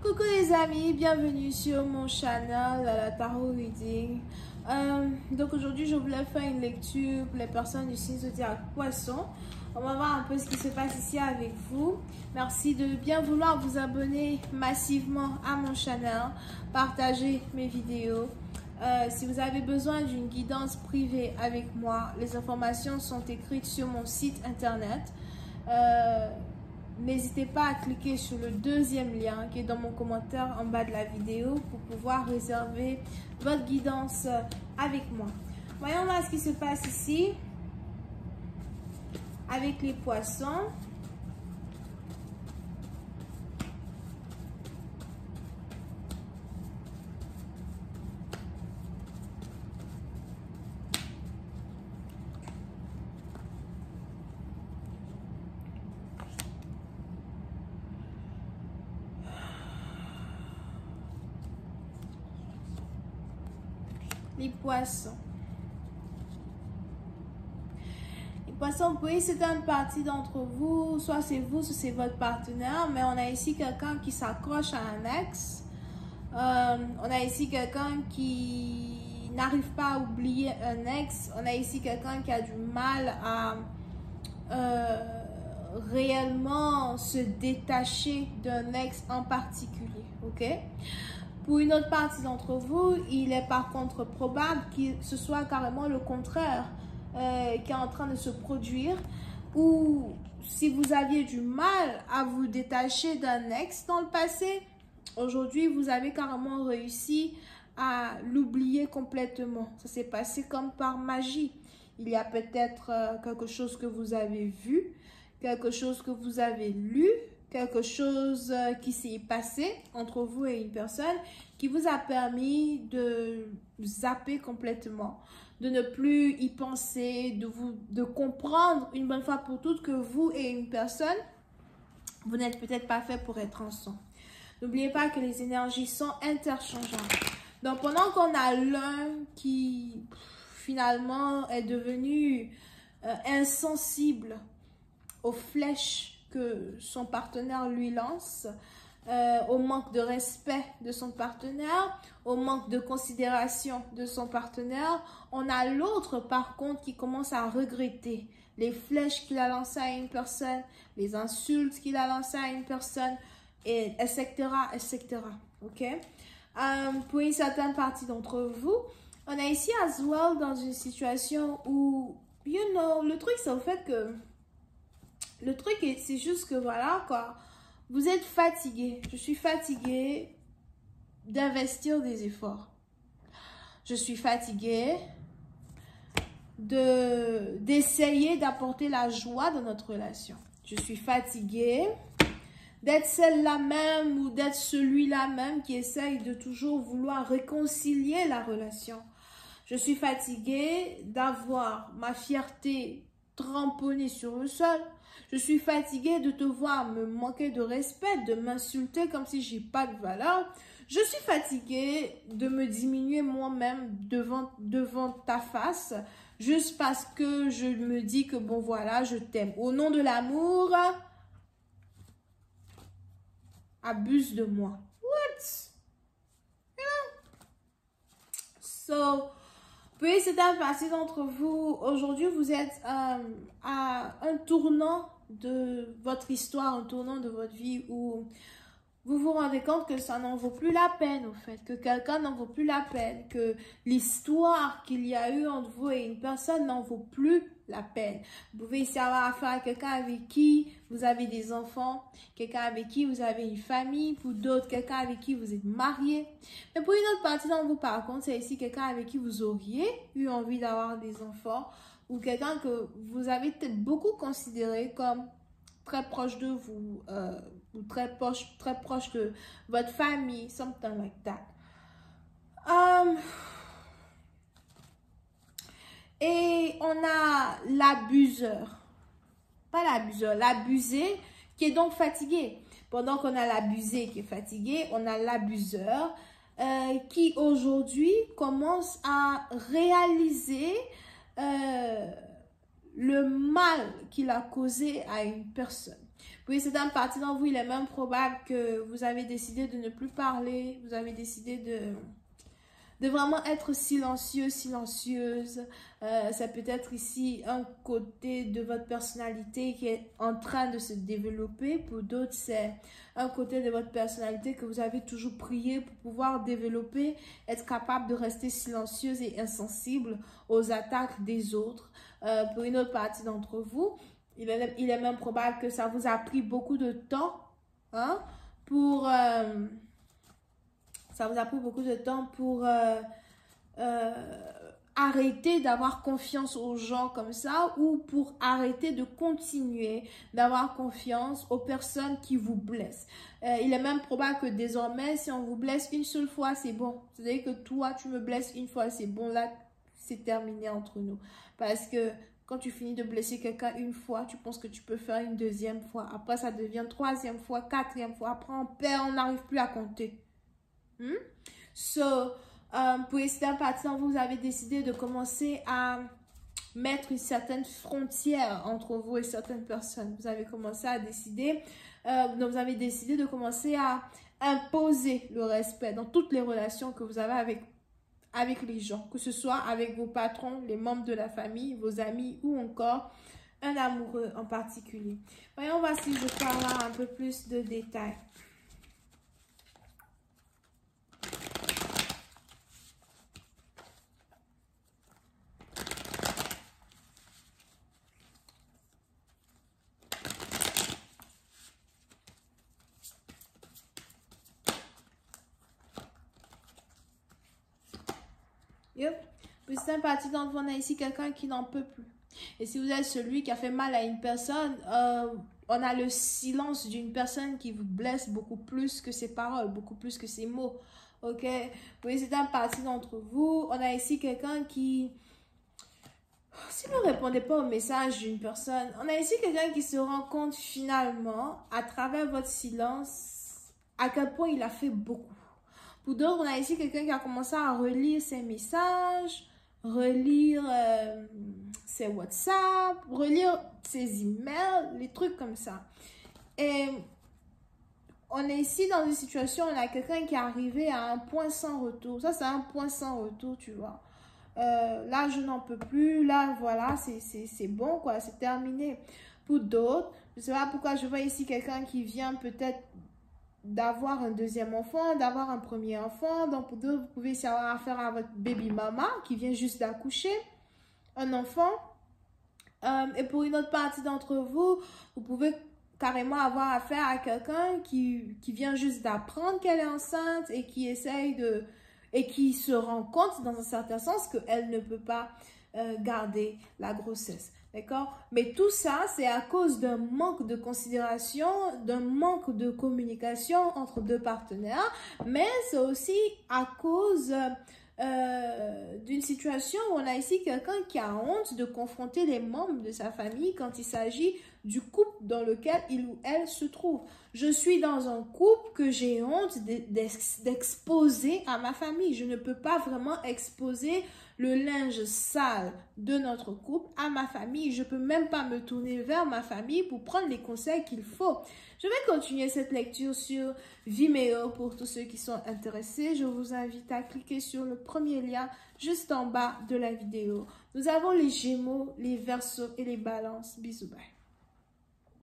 Coucou les amis, bienvenue sur mon channel la Tarot Reading. Donc aujourd'hui je voulais faire une lecture pour les personnes du signe zodiaque Poisson. On va voir un peu ce qui se passe ici avec vous. Merci de bien vouloir vous abonner massivement à mon channel, partager mes vidéos. Si vous avez besoin d'une guidance privée avec moi, les informations sont écrites sur mon site internet. N'hésitez pas à cliquer sur le deuxième lien qui est dans mon commentaire en bas de la vidéo pour pouvoir réserver votre guidance avec moi. Voyons voir ce qui se passe ici avec les poissons. Les poissons. Les poissons, vous voyez, c'est une partie d'entre vous, soit c'est vous, soit c'est votre partenaire, mais on a ici quelqu'un qui s'accroche à un ex. On a ici quelqu'un qui n'arrive pas à oublier un ex. On a ici quelqu'un qui a du mal à réellement se détacher d'un ex en particulier, ok? Pour une autre partie d'entre vous, il est par contre probable que ce soit carrément le contraire qui est en train de se produire. Ou si vous aviez du mal à vous détacher d'un ex dans le passé, aujourd'hui vous avez carrément réussi à l'oublier complètement. Ça s'est passé comme par magie. Il y a peut-être quelque chose que vous avez vu, quelque chose que vous avez lu, quelque chose qui s'est passé entre vous et une personne qui vous a permis de zapper complètement, de ne plus y penser, de comprendre une bonne fois pour toutes que vous et une personne, vous n'êtes peut-être pas fait pour être ensemble. N'oubliez pas que les énergies sont interchangeables. Donc pendant qu'on a l'un qui finalement est devenu insensible aux flèches que son partenaire lui lance, au manque de respect de son partenaire, au manque de considération de son partenaire, on a l'autre par contre qui commence à regretter les flèches qu'il a lancées à une personne, les insultes qu'il a lancées à une personne, et etc. etc. Ok? Pour une certaine partie d'entre vous, on a ici as well dans une situation où, you know, le truc c'est au fait que c'est juste que voilà quoi, vous êtes fatigué. Je suis fatiguée d'investir des efforts. Je suis fatiguée d'essayer d'apporter la joie dans notre relation. Je suis fatiguée d'être celle-là même ou d'être celui-là même qui essaye de toujours vouloir réconcilier la relation. Je suis fatiguée d'avoir ma fierté tremponnée sur le sol. Je suis fatiguée de te voir me manquer de respect, de m'insulter comme si j'ai pas de valeur. Je suis fatiguée de me diminuer moi-même devant ta face, juste parce que je me dis que bon voilà, je t'aime. Au nom de l'amour, abuse de moi. What? Yeah. So, puis c'est un passé d'entre vous. Aujourd'hui, vous êtes à un tournant de votre histoire, un tournant de votre vie où vous vous rendez compte que ça n'en vaut plus la peine, au fait, que quelqu'un n'en vaut plus la peine, que l'histoire qu'il y a eu entre vous et une personne n'en vaut plus la peine. Vous pouvez ici avoir affaire à quelqu'un avec qui vous avez des enfants, quelqu'un avec qui vous avez une famille, pour d'autres, quelqu'un avec qui vous êtes marié. Mais pour une autre partie d'entre vous, par contre, c'est ici quelqu'un avec qui vous auriez eu envie d'avoir des enfants, ou quelqu'un que vous avez peut-être beaucoup considéré comme très proche de vous, ou très proche de votre famille, something like that. Et on a l'abuseur, pas l'abuseur, l'abusé qui est donc fatigué. Pendant qu'on a l'abusé qui est fatigué, on a l'abuseur qui aujourd'hui commence à réaliser le mal qu'il a causé à une personne. Oui, c'est une partie d'entre vous, il est même probable que vous avez décidé de ne plus parler, vous avez décidé de vraiment être silencieux, silencieuse. Ça peut être ici un côté de votre personnalité qui est en train de se développer. Pour d'autres, c'est un côté de votre personnalité que vous avez toujours prié pour pouvoir développer, être capable de rester silencieuse et insensible aux attaques des autres. Pour une autre partie d'entre vous, il est même probable que ça vous a pris beaucoup de temps, hein, pour... ça vous a pris beaucoup de temps pour arrêter d'avoir confiance aux gens comme ça ou pour arrêter de continuer d'avoir confiance aux personnes qui vous blessent. Il est même probable que désormais, si on vous blesse une seule fois, c'est bon. C'est-à-dire que toi, tu me blesses une fois, c'est bon, là, c'est terminé entre nous. Parce que quand tu finis de blesser quelqu'un une fois, tu penses que tu peux faire une deuxième fois. Après, ça devient troisième fois, quatrième fois. Après, on perd, on n'arrive plus à compter. Pour certaines parties, vous avez décidé de commencer à mettre une certaine frontière entre vous et certaines personnes. Vous avez commencé à décider, vous avez décidé de commencer à imposer le respect dans toutes les relations que vous avez avec les gens, que ce soit avec vos patrons, les membres de la famille, vos amis ou encore un amoureux en particulier. Voyons voir si je peux avoir un peu plus de détails. Plus sympathique d'entre vous, on a ici quelqu'un qui n'en peut plus. Et si vous êtes celui qui a fait mal à une personne, on a le silence d'une personne qui vous blesse beaucoup plus que ses paroles, beaucoup plus que ses mots. Ok? Oui, c'est un parti d'entre vous. On a ici quelqu'un qui... Si vous ne répondez pas au message d'une personne, on a ici quelqu'un qui se rend compte finalement, à travers votre silence, à quel point il a fait beaucoup. Pour d'autres, on a ici quelqu'un qui a commencé à relire ses messages, relire ses WhatsApp, relire ses emails, les trucs comme ça. Et on est ici dans une situation où on a quelqu'un qui est arrivé à un point sans retour. Ça, c'est un point sans retour, tu vois. Là, je n'en peux plus. Là, voilà, c'est bon, quoi. C'est terminé. Pour d'autres, je ne sais pas pourquoi je vois ici quelqu'un qui vient peut-être d'avoir un deuxième enfant, d'avoir un premier enfant. Donc, pour d'autres, vous pouvez ici avoir affaire à votre baby mama qui vient juste d'accoucher un enfant. Et pour une autre partie d'entre vous, vous pouvez carrément avoir affaire à quelqu'un qui vient juste d'apprendre qu'elle est enceinte et qui essaye de... et qui se rend compte dans un certain sens qu'elle ne peut pas garder la grossesse. D'accord? Mais tout ça, c'est à cause d'un manque de considération, d'un manque de communication entre deux partenaires, mais c'est aussi à cause d'une situation où on a ici quelqu'un qui a honte de confronter les membres de sa famille quand il s'agit du couple dans lequel il ou elle se trouve. Je suis dans un couple que j'ai honte d'exposer à ma famille. Je ne peux pas vraiment exposer le linge sale de notre couple à ma famille. Je ne peux même pas me tourner vers ma famille pour prendre les conseils qu'il faut. Je vais continuer cette lecture sur Vimeo pour tous ceux qui sont intéressés. Je vous invite à cliquer sur le premier lien juste en bas de la vidéo. Nous avons les Gémeaux, les Verseaux et les Balances. Bisous, bye.